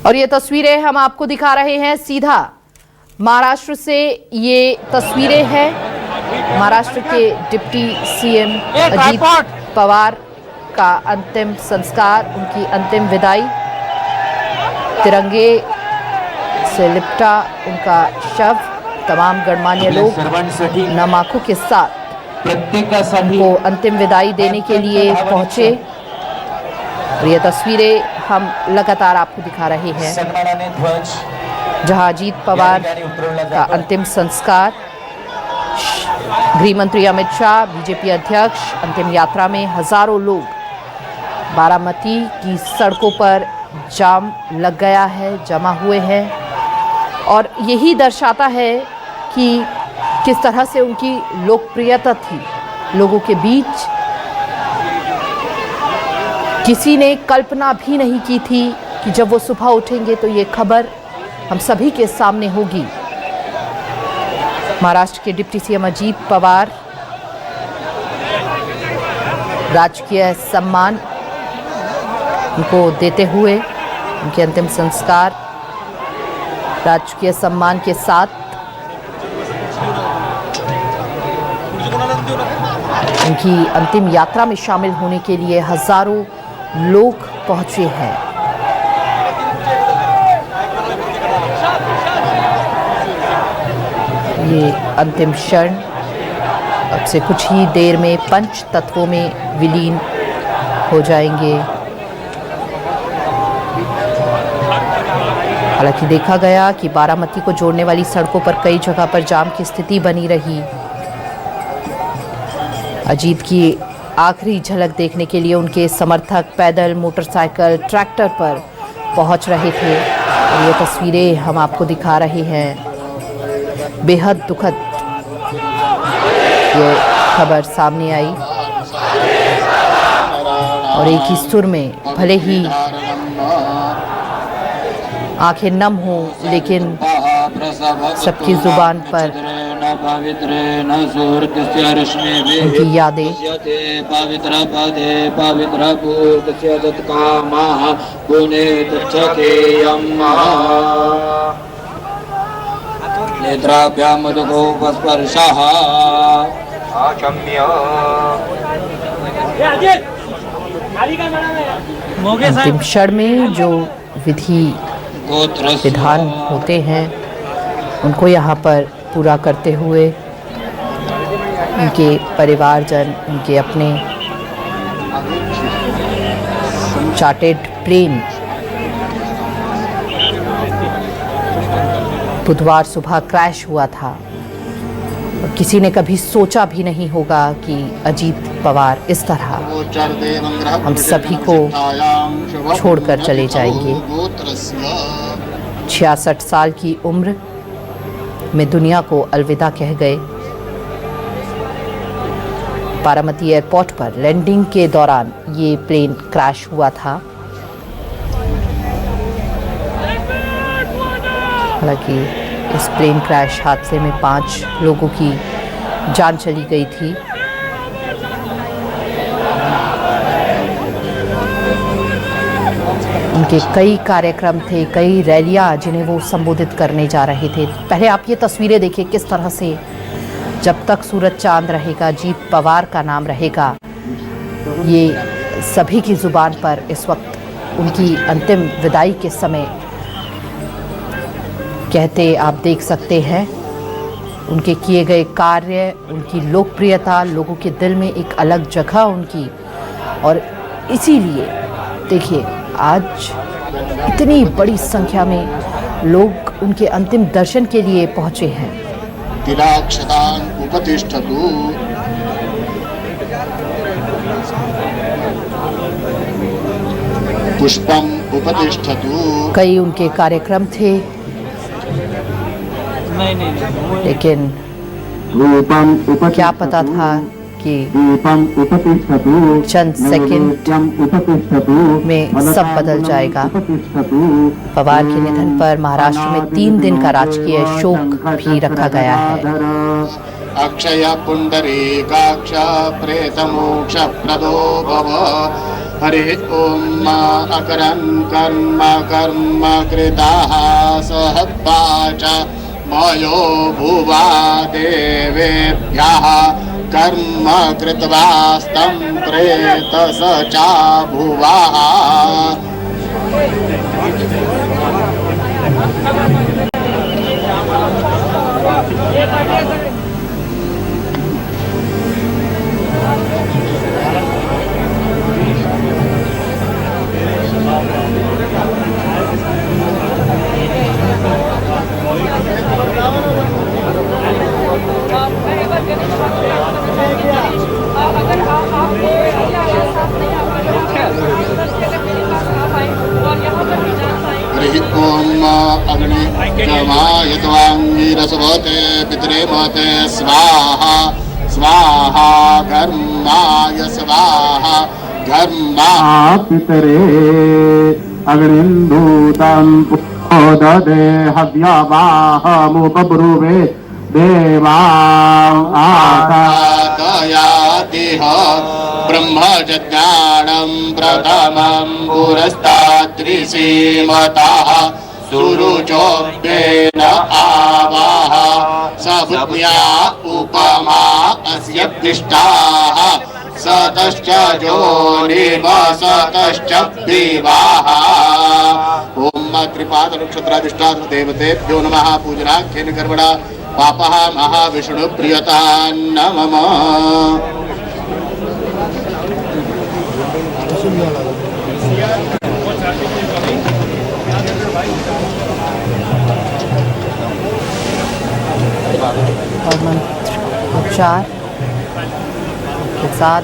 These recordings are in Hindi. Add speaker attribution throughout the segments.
Speaker 1: और ये तस्वीरें हम आपको दिखा रहे हैं सीधा महाराष्ट्र से। ये तस्वीरें हैं महाराष्ट्र के डिप्टी सीएम अजीत पवार का अंतिम संस्कार, उनकी अंतिम विदाई। तिरंगे से लिपटा उनका शव, तमाम गणमान्य लोग नम आंखों के साथ उनको अंतिम विदाई देने के लिए पहुंचे। और ये तस्वीरें हम लगातार आपको दिखा रहे हैं जहां अजीत पवार का अंतिम संस्कार। गृह मंत्री अमित शाह, बीजेपी अध्यक्ष, अंतिम यात्रा में हजारों लोग, बारामती की सड़कों पर जाम लग गया है, जमा हुए हैं। और यही दर्शाता है कि किस तरह से उनकी लोकप्रियता थी लोगों के बीच। किसी ने कल्पना भी नहीं की थी कि जब वो सुबह उठेंगे तो ये खबर हम सभी के सामने होगी। महाराष्ट्र के डिप्टी सीएम अजीत पवार राजकीय सम्मान उनको देते हुए उनके अंतिम संस्कार राजकीय सम्मान के साथ उनकी अंतिम यात्रा में शामिल होने के लिए हजारों लोग पहुंचे हैं। ये अंतिम क्षण अब से कुछ ही देर में पंच तत्वों में विलीन हो जाएंगे। हालांकि देखा गया कि बारामती को जोड़ने वाली सड़कों पर कई जगह पर जाम की स्थिति बनी रही। अजीत की आखिरी झलक देखने के लिए उनके समर्थक पैदल, मोटरसाइकिल, ट्रैक्टर पर पहुंच रहे थे। और ये तस्वीरें हम आपको दिखा रहे हैं। बेहद दुखद ये खबर सामने आई और एक ही सुर में, भले ही आंखें नम हो, लेकिन सबकी जुबान पर उनकी यादें। अंतिम क्षण में जो विधि विधान होते हैं उनको यहाँ पर पूरा करते हुए उनके परिवारजन, उनके अपने चार्टेड प्लेन बुधवार सुबह क्रैश हुआ था। और किसी ने कभी सोचा भी नहीं होगा कि अजीत पवार इस तरह हम सभी को छोड़कर चले जाएंगे। 66 साल की उम्र में दुनिया को अलविदा कह गए। बारामती एयरपोर्ट पर लैंडिंग के दौरान ये प्लेन क्रैश हुआ था। हालांकि इस प्लेन क्रैश हादसे में 5 लोगों की जान चली गई थी। उनके कई कार्यक्रम थे, कई रैलियां जिन्हें वो संबोधित करने जा रहे थे। पहले आप ये तस्वीरें देखिए किस तरह से जब तक सूरज चांद रहेगा, अजीत पवार का नाम रहेगा, ये सभी की जुबान पर इस वक्त उनकी अंतिम विदाई के समय कहते आप देख सकते हैं। उनके किए गए कार्य, उनकी लोकप्रियता, लोगों के दिल में एक अलग जगह उनकी। और इसीलिए देखिए आज इतनी बड़ी संख्या में लोग उनके अंतिम दर्शन के लिए पहुंचे हैं।
Speaker 2: तिलाक्षतां उपतिष्ठतु पुष्पम उपतिष्ठतु।
Speaker 1: कई उनके कार्यक्रम थे, लेकिन क्या पता था कि चंद सेकंड में सब बदल जाएगा। पवार के निधन पर महाराष्ट्र में 3 दिन का राजकीय शोक भी रखा गया है।
Speaker 2: अक्षय पुंडरीकाक्ष प्रेत मोक्ष प्रदो भव हरि ओम अकरन् कर्म कर्म कृताः सहत्वा च मयो भुवा देवेभ्यः कर्म कृत्वास्तं प्रेतस च भुवः। हरि ओम अग्नि कर्माय त्वांगिरसवते पितरे मते स्वाहा स्वाहा कर्माय स्वाहा कर्मा
Speaker 3: पितरे अग्निन्दूतं पुरोददे हव्यवाहमुपब्रुवे देवां
Speaker 2: आदयातिह ब्रह्मज्ञानं प्रथमं पुरस्ताद्रिसीमतः सुरुचोभ्येन आवाह सभुज्ञा उपमा अस्य दृष्टाः सतश्च जोनिम सतश्च विवाह। ओम त्रिपादनक्षत्राधिष्ठान देवतेभ्यो नमः। पूजनाख्येन कर्मणा पापः महाविष्णु प्रियता नमः।
Speaker 1: और मंत्र उच्चार के साथ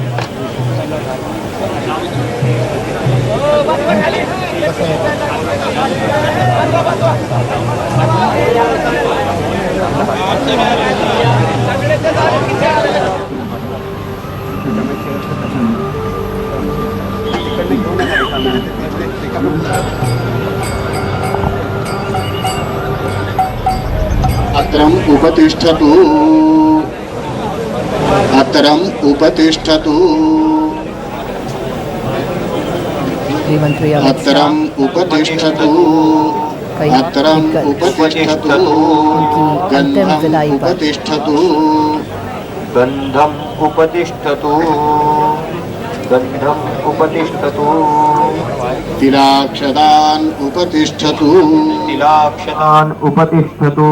Speaker 2: अत्रम उपतिष्ठतु अत्रम उपतिष्ठतु
Speaker 1: मंत्री अमित शाह
Speaker 2: अत्रम उपतिष्ठतु
Speaker 1: कई
Speaker 2: अत्रम
Speaker 1: दिग्गज
Speaker 2: उपतिष्ठतु
Speaker 1: उनकी अंतिम
Speaker 2: गन्धम
Speaker 1: विदाई पर
Speaker 2: उपतिष्ठतु
Speaker 4: गन्धम् उपतिष्ठतु गन्धम् उपतिष्ठतु
Speaker 2: तिलाक्षदान् उपतिष्ठतु
Speaker 4: तिलाक्षतान् उपतिष्ठतु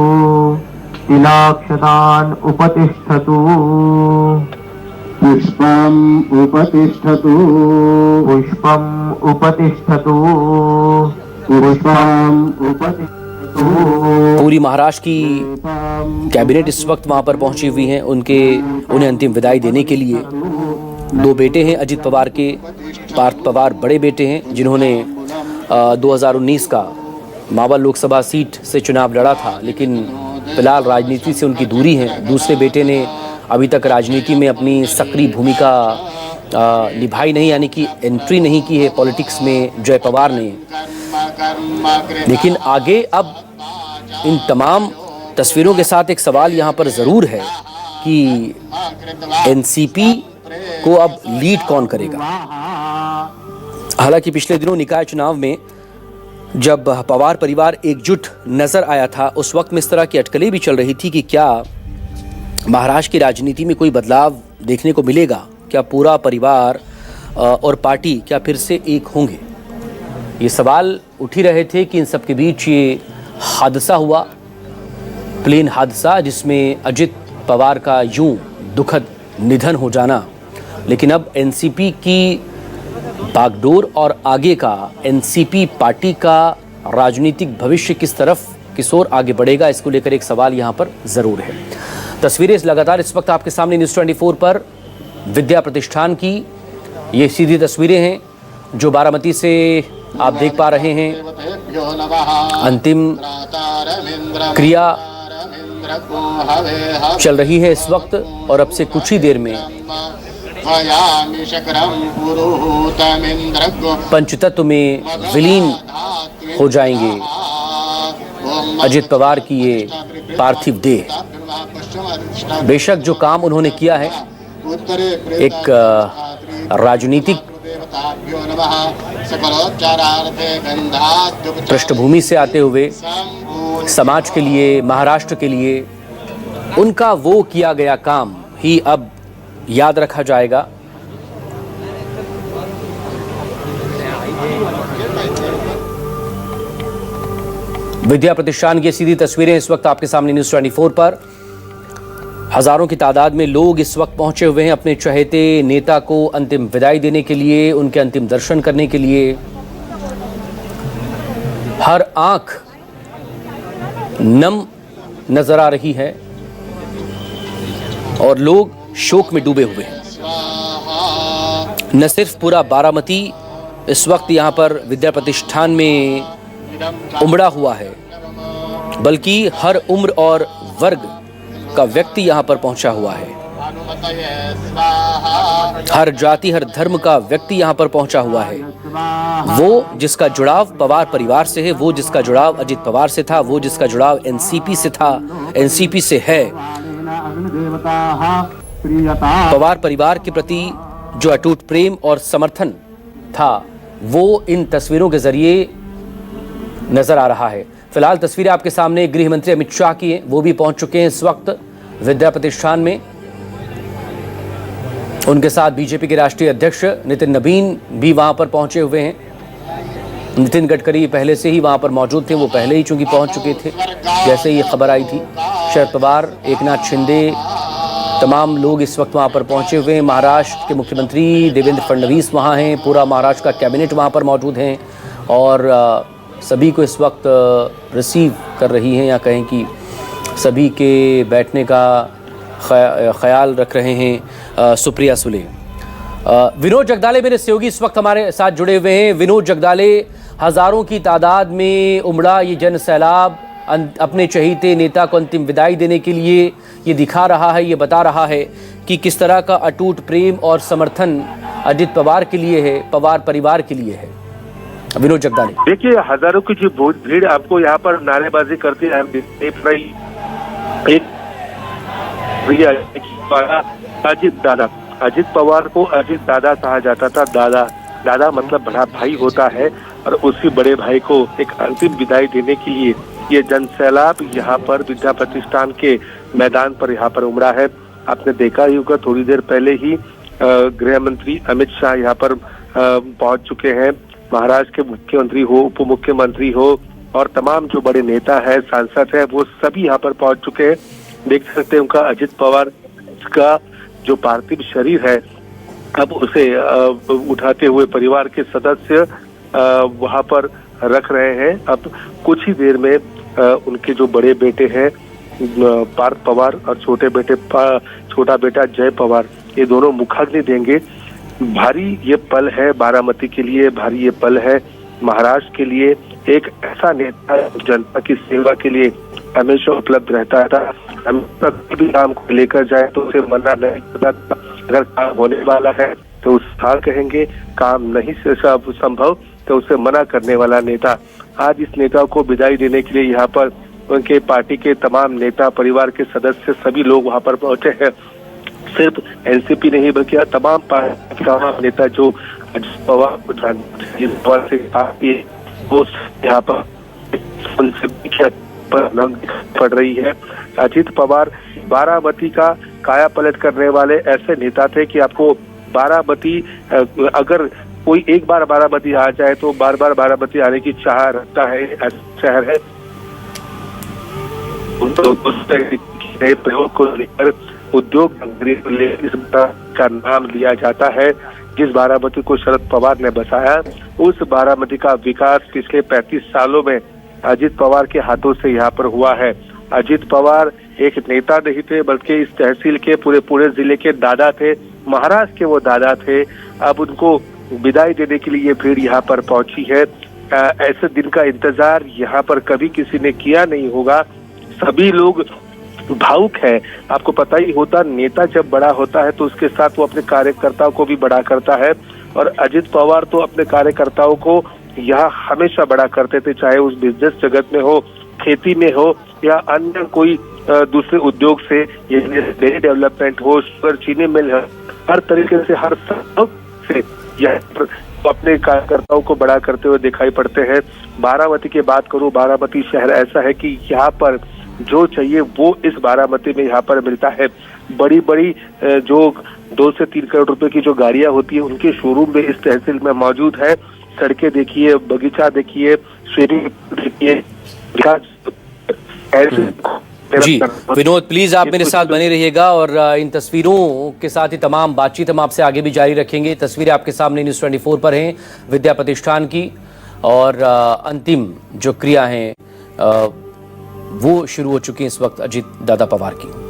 Speaker 4: तिलाक्षतान् उपतिष्ठतु
Speaker 3: पुष्पम् उपतिष्ठतु
Speaker 4: पुष्पम् उपतिष्ठतु
Speaker 3: पुष्पम् उपतिष्ठतु
Speaker 5: पूरी महाराष्ट्र की कैबिनेट इस वक्त वहां पर पहुंची हुई है उन्हें अंतिम विदाई देने के लिए। दो बेटे हैं अजित पवार के, पार्थ पवार बड़े बेटे हैं जिन्होंने 2019 का मावल लोकसभा सीट से चुनाव लड़ा था, लेकिन फिलहाल राजनीति से उनकी दूरी है। दूसरे बेटे ने अभी तक राजनीति में अपनी सक्रिय भूमिका निभाई नहीं, यानी कि एंट्री नहीं की है पॉलिटिक्स में जय पवार ने। लेकिन आगे अब इन तमाम तस्वीरों के साथ एक सवाल यहाँ पर ज़रूर है कि एनसीपी को अब लीड कौन करेगा। हालांकि पिछले दिनों निकाय चुनाव में जब पवार परिवार एकजुट नजर आया था, उस वक्त में इस तरह की अटकलें भी चल रही थी कि क्या महाराष्ट्र की राजनीति में कोई बदलाव देखने को मिलेगा, क्या पूरा परिवार और पार्टी क्या फिर से एक होंगे। ये सवाल उठ ही रहे थे कि इन सब के बीच ये हादसा हुआ, प्लेन हादसा, जिसमें अजित पवार का यूं दुखद निधन हो जाना। लेकिन अब एनसीपी की बागडोर और आगे का एनसीपी पार्टी का राजनीतिक भविष्य किस ओर आगे बढ़ेगा, इसको लेकर एक सवाल यहाँ पर ज़रूर है। तस्वीरें लगातार इस वक्त आपके सामने न्यूज़ 24 पर विद्या प्रतिष्ठान की ये सीधी तस्वीरें हैं जो बारामती से आप देख पा रहे हैं। अंतिम क्रिया चल रही है इस वक्त और अब से कुछ ही देर में पंचतत्व में विलीन हो जाएंगे अजित पवार की ये पार्थिव देह। बेशक जो काम उन्होंने किया है एक राजनीतिक
Speaker 2: ताभ्यो नमः सकलोच्चारार्थे गन्धाद्युपचार
Speaker 5: पृष्ठभूमि से आते हुए समाज के लिए, महाराष्ट्र के लिए उनका वो किया गया काम ही अब याद रखा जाएगा। विद्या प्रतिष्ठान की सीधी तस्वीरें इस वक्त आपके सामने न्यूज़ 24 पर। हजारों की तादाद में लोग इस वक्त पहुंचे हुए हैं अपने चहेते नेता को अंतिम विदाई देने के लिए, उनके अंतिम दर्शन करने के लिए। हर आंख नम नजर आ रही है और लोग शोक में डूबे हुए हैं। न सिर्फ पूरा बारामती इस वक्त यहाँ पर विद्या प्रतिष्ठान में उमड़ा हुआ है, बल्कि हर उम्र और वर्ग का व्यक्ति यहाँ पर पहुंचा हुआ है। हर जाति, हर धर्म का व्यक्ति यहाँ पर पहुंचा हुआ है। वो जिसका जुड़ाव पवार परिवार से है, वो जिसका जुड़ाव अजित पवार से था, वो जिसका जुड़ाव एनसीपी से था, एनसीपी से है। पवार परिवार के प्रति जो अटूट प्रेम और समर्थन था वो इन तस्वीरों के जरिए नजर आ रहा है। फिलहाल तस्वीरें आपके सामने गृह मंत्री अमित शाह की हैं, वो भी पहुंच चुके हैं इस वक्त विद्या प्रतिष्ठान में। उनके साथ बीजेपी के राष्ट्रीय अध्यक्ष नितिन नबीन भी वहां पर पहुंचे हुए हैं। नितिन गडकरी पहले से ही वहां पर मौजूद थे, वो पहले ही चूंकि पहुंच चुके थे जैसे ये खबर आई थी। शरद पवार, एकनाथ शिंदे, तमाम लोग इस वक्त वहां पर पहुंचे हुए हैं। महाराष्ट्र के मुख्यमंत्री देवेंद्र फडणवीस वहां हैं, पूरा महाराष्ट्र का कैबिनेट वहां पर मौजूद हैं और सभी को इस वक्त रिसीव कर रही हैं, या कहें कि सभी के बैठने का ख्याल रख रहे हैं सुप्रिया सुले। विनोद जगदाले मेरे सहयोगी इस वक्त हमारे साथ जुड़े हुए हैं। विनोद जगदाले, हजारों की तादाद में उमड़ा ये जन सैलाब अपने चहीते नेता को अंतिम विदाई देने के लिए ये दिखा रहा है, ये बता रहा है कि किस तरह का अटूट प्रेम और समर्थन अजित पवार के लिए है, पवार परिवार के लिए है। विनोद जगदाले,
Speaker 6: देखिए हजारों की जो भीड़ आपको यहाँ पर नारेबाजी करती है अजित पवार को अजित दादा कहा जाता था। दादा मतलब बड़ा भाई होता है और उसी बड़े भाई को एक अंतिम विदाई देने के लिए ये जन सैलाब यहाँ पर विद्या प्रतिष्ठान के मैदान पर यहाँ पर उमड़ा है। आपने देखा ही होगा थोड़ी देर पहले ही गृह मंत्री अमित शाह यहाँ पर पहुंच चुके हैं। महाराष्ट्र के मुख्यमंत्री हो, उप मुख्यमंत्री हो और तमाम जो बड़े नेता है, सांसद है, वो सभी यहाँ पर पहुंच चुके हैं। देख सकते हैं उनका अजित पवार का जो पार्थिव शरीर है अब उसे उठाते हुए परिवार के सदस्य वहां पर रख रहे हैं। अब कुछ ही देर में उनके जो बड़े बेटे हैं पार्थ पवार और छोटा बेटा जय पवार, ये दोनों मुखाग्नि देंगे। भारी ये पल है बारामती के लिए, भारी ये पल है महाराष्ट्र के लिए। एक ऐसा नेता जनता की सेवा के लिए हमेशा उपलब्ध रहता था। किसी भी काम को लेकर जाए तो उसे मना नहीं करता था। अगर काम होने वाला है तो उस हाँ कहेंगे, काम नहीं से संभव तो उसे मना करने वाला नेता। आज इस नेता को विदाई देने के लिए यहाँ पर उनके पार्टी के तमाम नेता, परिवार के सदस्य, सभी लोग वहाँ पर पहुंचे हैं। सिर्फ एनसीपी नहीं बल्कि तमाम पार्टी का नेता जो अजित पवार को जानते से वो यहाँ पर पड़ रही है। अजित पवार बारामती का काया पलट करने वाले ऐसे नेता थे कि आपको बारामती, अगर कोई एक बार बारामती आ जाए तो बार बार बारामती आने की चाह रखता है। ऐसा शहर है प्रयोग को लेकर उद्योग इस का नाम लिया जाता है। जिस बारामती को शरद पवार ने बसाया, उस बारामती का विकास पिछले 35 सालों में अजित पवार के हाथों से यहाँ पर हुआ है। अजित पवार एक नेता नहीं थे बल्कि इस तहसील के पूरे जिले के दादा थे, महाराष्ट्र के वो दादा थे। अब उनको विदाई देने के लिए भीड़ यहाँ पर पहुंची है। ऐसे दिन का इंतजार यहाँ पर कभी किसी ने किया नहीं होगा। सभी लोग भावुक है। आपको पता ही होता, नेता जब बड़ा होता है तो उसके साथ वो अपने कार्यकर्ताओं को भी बड़ा करता है, और अजित पवार तो अपने कार्यकर्ताओं को यहाँ हमेशा बड़ा करते थे, चाहे उस बिजनेस जगत में हो, खेती में हो या अन्य कोई दूसरे उद्योग से, डेयरी डेवलपमेंट हो, शुगर चीनी मिल हो, हर तरीके से हर से यहाँ पर अपने कार्यकर्ताओं को बड़ा करते हुए दिखाई पड़ते हैं। बारामती की बात करूं, बारामती शहर ऐसा है कि यहाँ पर जो चाहिए वो इस बारामती में यहाँ पर मिलता है। बड़ी बड़ी जो 2 से 3 करोड़ रुपए की जो गाड़ियां होती है उनके शोरूम में इस तहसील में मौजूद है। सड़कें देखिए, बगीचा देखिए, स्विमिंग देखिए।
Speaker 5: जी विनोद, प्लीज आप मेरे साथ बने रहिएगा और इन तस्वीरों के साथ ही तमाम बातचीत हम आपसे आगे भी जारी रखेंगे। तस्वीरें आपके सामने न्यूज़ 24 पर हैं विद्या प्रतिष्ठान की, और अंतिम जो क्रिया हैं वो शुरू हो चुकी हैं इस वक्त अजीत दादा पवार की।